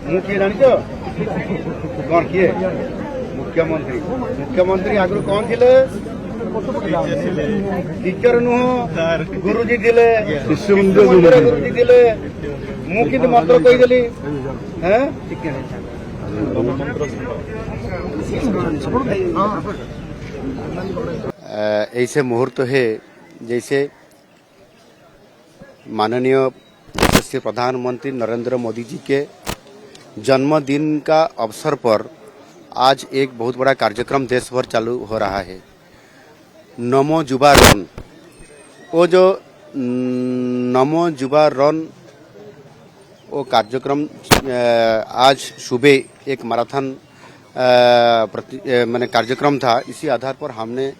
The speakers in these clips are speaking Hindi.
ମୁଁ କିଏ ଜାଣିଛ କଣ କିଏ ମୁଖ୍ୟମନ୍ତ୍ରୀ ମୁଖ୍ୟମନ୍ତ୍ରୀ ଆଗରୁ କଣ ଥିଲେ ଟିଚର ନୁହଁ ଗୁରୁଜୀ ଥିଲେ ଗୁରୁଜୀ ଥିଲେ ମୁଁ କିନ୍ତୁ ମନ୍ତ୍ର କହିଦେଲି ऐसे मुहूर्त है जैसे माननीय यशस्वी प्रधानमंत्री नरेंद्र मोदी जी के जन्मदिन का अवसर पर आज एक बहुत बड़ा कार्यक्रम देश भर चालू हो रहा है। नमो युवा रन, वो जो नमो युवा रन वो कार्यक्रम आज सुबह एक मैराथन मैंने कार्यक्रम था। इसी आधार पर हमने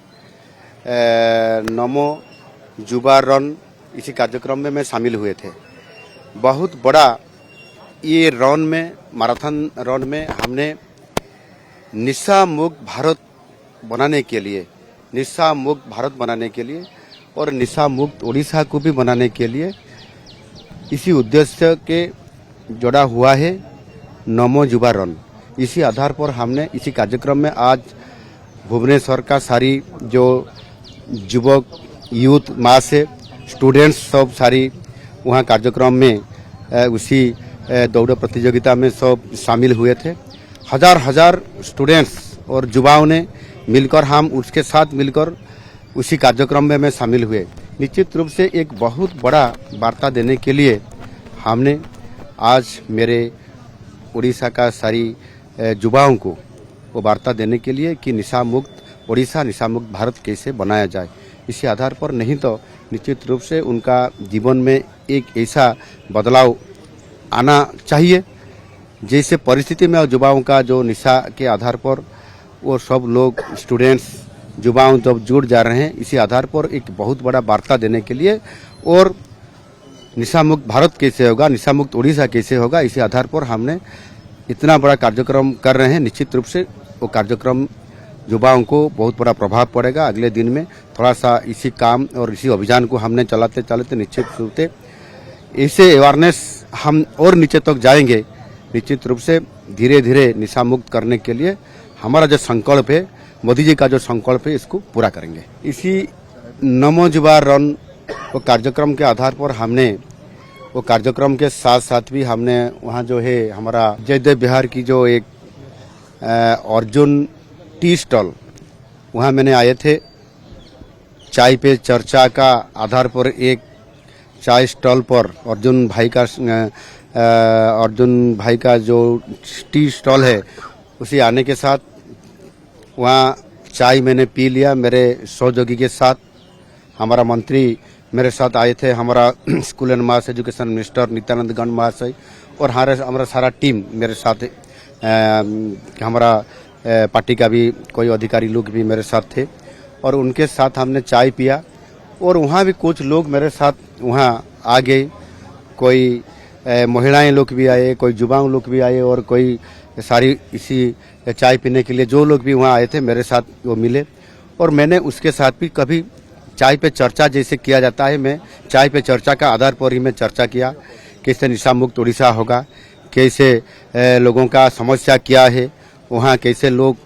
नमो युवा रन इसी कार्यक्रम में शामिल हुए थे। बहुत बड़ा ये रन में मैराथन रन में हमने नशा मुक्त भारत बनाने के लिए और नशा मुक्त ओडिशा को भी बनाने के लिए इसी उद्देश्य के जोड़ा हुआ है नमो युवा रन। इसी आधार पर हमने इसी कार्यक्रम में आज भुवनेश्वर का सारी जो युवक यूथ मास से स्टूडेंट्स सब सारी वहाँ कार्यक्रम में उसी दौड़ प्रतियोगिता में सब शामिल हुए थे। हजार स्टूडेंट्स और युवाओं ने मिलकर हम उसके साथ मिलकर उसी कार्यक्रम में शामिल हुए। निश्चित रूप से एक बहुत बड़ा वार्ता देने के लिए हमने आज मेरे उड़ीसा का सारी युवाओं को वो वार्ता देने के लिए कि नशा मुक्त ओडिशा नशा मुक्त भारत कैसे बनाया जाए। इसी आधार पर नहीं तो निश्चित रूप से उनका जीवन में एक ऐसा बदलाव आना चाहिए जैसे परिस्थिति में युवाओं का जो नशा के आधार पर वो सब लोग स्टूडेंट्स युवाओं जब जुड़ जा रहे हैं। इसी आधार पर एक बहुत बड़ा वार्ता देने के लिए और नशा मुक्त भारत कैसे होगा, नशा मुक्त ओडिशा कैसे होगा, इसी आधार पर हमने इतना बड़ा कार्यक्रम कर रहे हैं। निश्चित रूप से वो कार्यक्रम युवाओं को बहुत बड़ा प्रभाव पड़ेगा। अगले दिन में थोड़ा सा इसी काम और इसी अभियान को हमने चलाते निश्चित रूप से इसे अवेयरनेस हम और नीचे तक जाएंगे। निश्चित रूप से धीरे धीरे नशा मुक्त करने के लिए हमारा जो संकल्प है, मोदी जी का जो संकल्प है, इसको पूरा करेंगे। इसी नमो युवा रन वो कार्यक्रम के आधार पर हमने वो कार्यक्रम के साथ साथ भी हमने वहाँ जो है हमारा जयदेव बिहार की जो एक अर्जुन टी स्टॉल वहाँ मैंने आए थे। चाय पे चर्चा का आधार पर एक चाय स्टॉल पर अर्जुन भाई का जो टी स्टॉल है उसी आने के साथ वहाँ चाय मैंने पी लिया। मेरे सहयोगी के साथ हमारा मंत्री मेरे साथ आए थे, हमारा school and mass education minister Nityanand गण महाशय और हमारा सारा टीम मेरे साथ हमारा पार्टी का भी कोई अधिकारी लोग भी मेरे साथ थे और उनके साथ हमने चाय पिया। और वहाँ भी कुछ लोग मेरे साथ वहाँ आ गए, कोई महिलाएं लोग भी आए, कोई युवाओं लोग भी आए और कोई सारी इसी चाय पीने के लिए जो लोग भी वहाँ आए थे मेरे साथ वो मिले। और मैंने उसके साथ भी कभी चाय पे चर्चा जैसे किया जाता है, मैं चाय पे चर्चा का आधार पर ही मैं चर्चा किया कैसे नशा मुक्त ओडिशा होगा, कैसे लोगों का समस्या क्या है, वहाँ कैसे लोग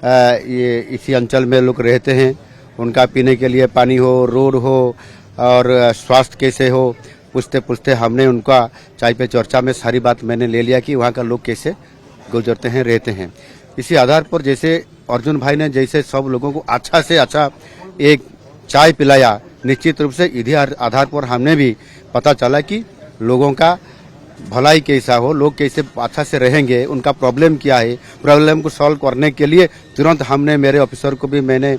ये इसी अंचल में लोग रहते हैं, उनका पीने के लिए पानी हो, रोड हो और स्वास्थ्य कैसे हो, पूछते हमने उनका चाय पे चर्चा में सारी बात मैंने ले लिया कि वहाँ का लोग कैसे गुजरते हैं रहते हैं। इसी आधार पर जैसे अर्जुन भाई ने जैसे सब लोगों को अच्छा से अच्छा एक चाय पिलाया, निश्चित रूप से इसी आधार पर हमने भी पता चला कि लोगों का भलाई कैसा हो, लोग कैसे अच्छा से रहेंगे, उनका प्रॉब्लम क्या है, प्रॉब्लम को सॉल्व करने के लिए तुरंत हमने मेरे ऑफिसर को भी मैंने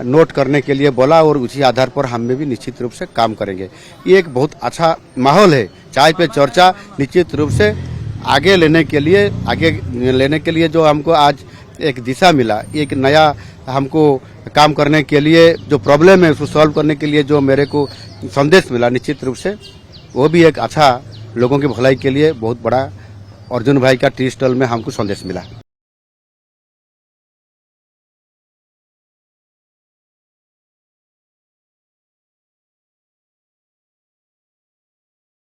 नोट करने के लिए बोला और उसी आधार पर हम भी निश्चित रूप से काम करेंगे। ये एक बहुत अच्छा माहौल है। चाय पे चर्चा निश्चित रूप से आगे लेने के लिए जो हमको आज एक दिशा मिला, एक नया हमको काम करने के लिए जो प्रॉब्लम है उसको सॉल्व करने के लिए जो मेरे को संदेश मिला, निश्चित रूप से वो भी एक अच्छा लोगों की भलाई के लिए बहुत बड़ा अर्जुन भाई का टी स्टॉल में हमको संदेश मिला।